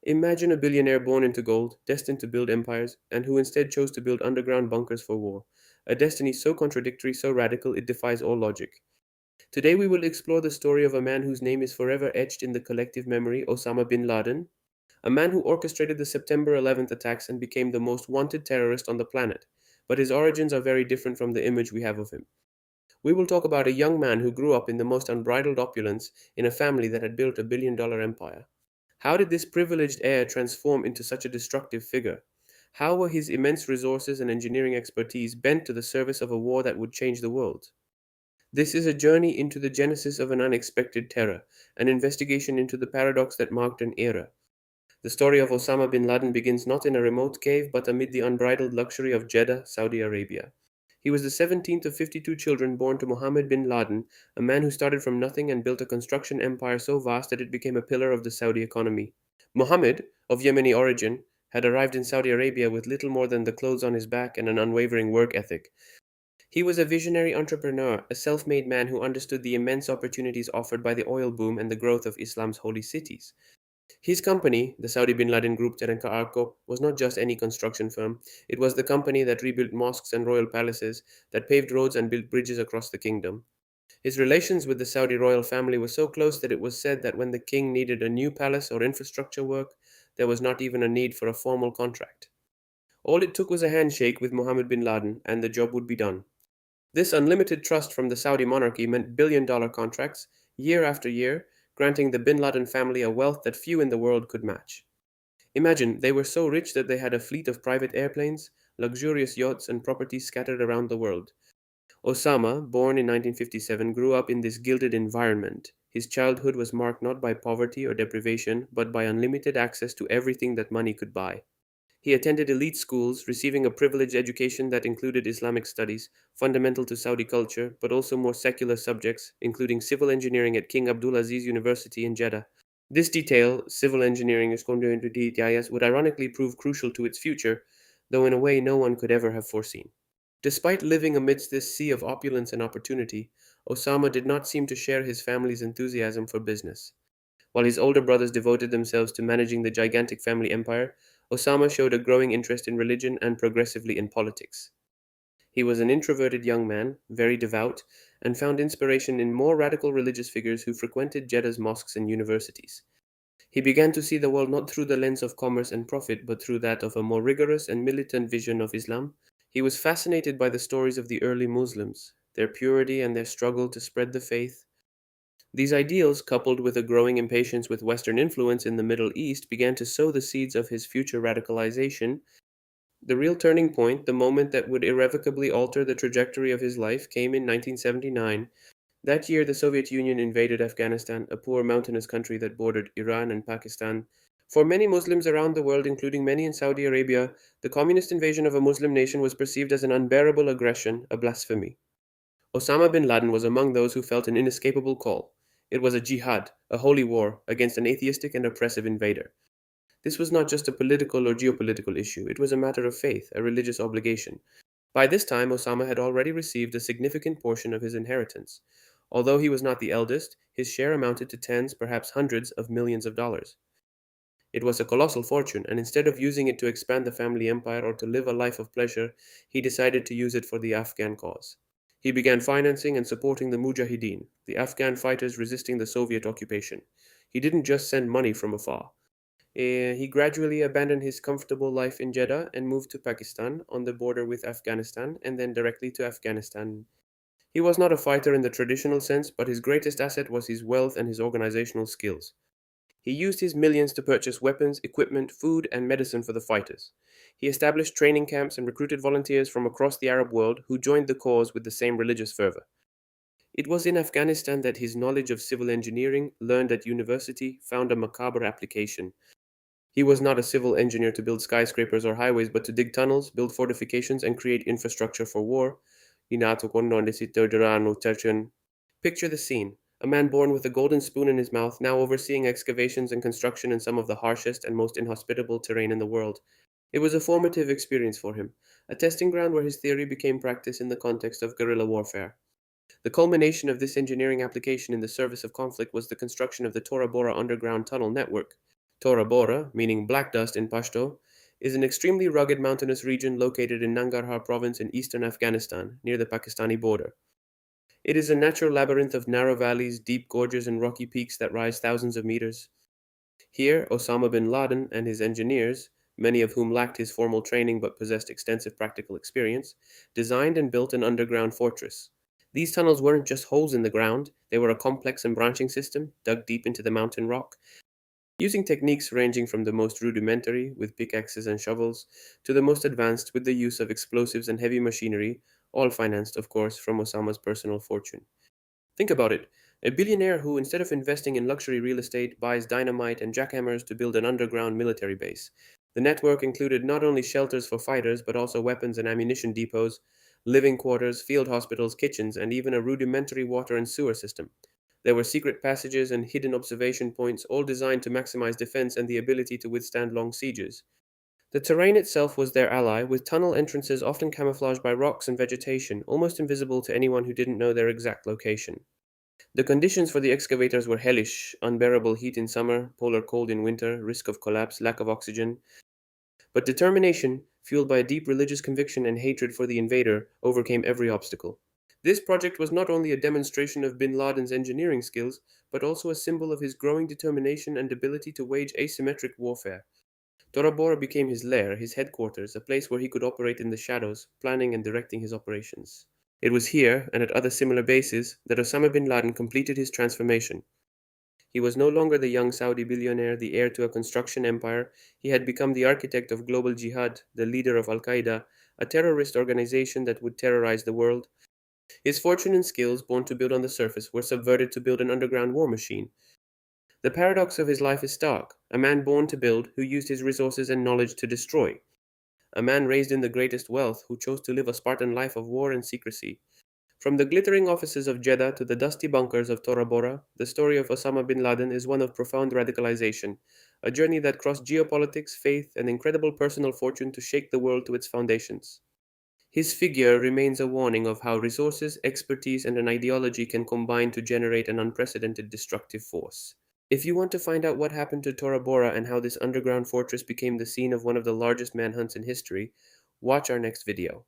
Imagine a billionaire born into gold, destined to build empires, and who instead chose to build underground bunkers for war. A destiny so contradictory, so radical, it defies all logic. Today we will explore the story of a man whose name is forever etched in the collective memory, Osama bin Laden, a man who orchestrated the September 11th attacks and became the most wanted terrorist on the planet. But his origins are very different from the image we have of him. We will talk about a young man who grew up in the most unbridled opulence in a family that had built a $1 billion empire. How did this privileged heir transform into such a destructive figure? How were his immense resources and engineering expertise bent to the service of a war that would change the world? This is a journey into the genesis of an unexpected terror, an investigation into the paradox that marked an era. The story of Osama bin Laden begins not in a remote cave but amid the unbridled luxury of Jeddah, Saudi Arabia. He was the 17th of 52 children born to Mohammed bin Laden, a man who started from nothing and built a construction empire so vast that it became a pillar of the Saudi economy. Mohammed, of Yemeni origin, had arrived in Saudi Arabia with little more than the clothes on his back and an unwavering work ethic. He was a visionary entrepreneur, a self made man who understood the immense opportunities offered by the oil boom and the growth of Islam's holy cities. His company, the Saudi bin Laden Group Terenka Arco, was not just any construction firm. It was the company that rebuilt mosques and royal palaces, that paved roads and built bridges across the kingdom. His relations with the Saudi royal family were so close that it was said that when the king needed a new palace or infrastructure work, there was not even a need for a formal contract. All it took was a handshake with Mohammed bin Laden, and the job would be done. This unlimited trust from the Saudi monarchy meant billion-dollar contracts, year after year, granting the bin Laden family a wealth that few in the world could match. Imagine, they were so rich that they had a fleet of private airplanes, luxurious yachts, and properties scattered around the world. Osama, born in 1957, grew up in this gilded environment. His childhood was marked not by poverty or deprivation, but by unlimited access to everything that money could buy. He attended elite schools, receiving a privileged education that included Islamic studies, fundamental to Saudi culture, but also more secular subjects, including civil engineering at King Abdulaziz University in Jeddah. This detail, civil engineering is going into details, would ironically prove crucial to its future, though in a way no one could ever have foreseen. Despite living amidst this sea of opulence and opportunity, Osama did not seem to share his family's enthusiasm for business. While his older brothers devoted themselves to managing the gigantic family empire, Osama showed a growing interest in religion and progressively in politics. He was an introverted young man, very devout, and found inspiration in more radical religious figures who frequented Jeddah's mosques and universities. He began to see the world not through the lens of commerce and profit, but through that of a more rigorous and militant vision of Islam. He was fascinated by the stories of the early Muslims, their purity and their struggle to spread the faith. These ideals, coupled with a growing impatience with Western influence in the Middle East, began to sow the seeds of his future radicalization. The real turning point, the moment that would irrevocably alter the trajectory of his life, came in 1979. That year, the Soviet Union invaded Afghanistan, a poor mountainous country that bordered Iran and Pakistan. For many Muslims around the world, including many in Saudi Arabia, the communist invasion of a Muslim nation was perceived as an unbearable aggression, a blasphemy. Osama bin Laden was among those who felt an inescapable call. It was a jihad, a holy war, against an atheistic and oppressive invader. This was not just a political or geopolitical issue, it was a matter of faith, a religious obligation. By this time, Osama had already received a significant portion of his inheritance. Although he was not the eldest, his share amounted to tens, perhaps hundreds of millions of dollars. It was a colossal fortune, and instead of using it to expand the family empire or to live a life of pleasure, he decided to use it for the Afghan cause. He began financing and supporting the Mujahideen, the Afghan fighters resisting the Soviet occupation. He didn't just send money from afar. He gradually abandoned his comfortable life in Jeddah and moved to Pakistan on the border with Afghanistan and then directly to Afghanistan. He was not a fighter in the traditional sense, but his greatest asset was his wealth and his organizational skills. He used his millions to purchase weapons, equipment, food, and medicine for the fighters. He established training camps and recruited volunteers from across the Arab world who joined the cause with the same religious fervor. It was in Afghanistan that his knowledge of civil engineering, learned at university, found a macabre application. He was not a civil engineer to build skyscrapers or highways, but to dig tunnels, build fortifications, and create infrastructure for war. Picture the scene. A man born with a golden spoon in his mouth, now overseeing excavations and construction in some of the harshest and most inhospitable terrain in the world. It was a formative experience for him, a testing ground where his theory became practice in the context of guerrilla warfare. The culmination of this engineering application in the service of conflict was the construction of the Tora Bora underground tunnel network. Tora Bora, meaning black dust in Pashto, is an extremely rugged mountainous region located in Nangarhar province in eastern Afghanistan, near the Pakistani border. It is a natural labyrinth of narrow valleys, deep gorges, and rocky peaks that rise thousands of meters. Here, Osama bin Laden and his engineers, many of whom lacked his formal training but possessed extensive practical experience, designed and built an underground fortress. These tunnels weren't just holes in the ground, they were a complex and branching system dug deep into the mountain rock, using techniques ranging from the most rudimentary, with pickaxes and shovels, to the most advanced with the use of explosives and heavy machinery, all financed, of course, from Osama's personal fortune. Think about it. A billionaire who, instead of investing in luxury real estate, buys dynamite and jackhammers to build an underground military base. The network included not only shelters for fighters, but also weapons and ammunition depots, living quarters, field hospitals, kitchens, and even a rudimentary water and sewer system. There were secret passages and hidden observation points, all designed to maximize defense and the ability to withstand long sieges. The terrain itself was their ally, with tunnel entrances often camouflaged by rocks and vegetation, almost invisible to anyone who didn't know their exact location. The conditions for the excavators were hellish: unbearable heat in summer, polar cold in winter, risk of collapse, lack of oxygen. But determination, fueled by a deep religious conviction and hatred for the invader, overcame every obstacle. This project was not only a demonstration of bin Laden's engineering skills, but also a symbol of his growing determination and ability to wage asymmetric warfare. Tora Bora became his lair, his headquarters, a place where he could operate in the shadows, planning and directing his operations. It was here, and at other similar bases, that Osama bin Laden completed his transformation. He was no longer the young Saudi billionaire, the heir to a construction empire. He had become the architect of global jihad, the leader of Al Qaeda, a terrorist organization that would terrorize the world. His fortune and skills, born to build on the surface, were subverted to build an underground war machine. The paradox of his life is stark: a man born to build, who used his resources and knowledge to destroy. A man raised in the greatest wealth, who chose to live a Spartan life of war and secrecy. From the glittering offices of Jeddah to the dusty bunkers of Tora Bora, the story of Osama bin Laden is one of profound radicalization, a journey that crossed geopolitics, faith, and incredible personal fortune to shake the world to its foundations. His figure remains a warning of how resources, expertise, and an ideology can combine to generate an unprecedented destructive force. If you want to find out what happened to Tora Bora and how this underground fortress became the scene of one of the largest manhunts in history, watch our next video.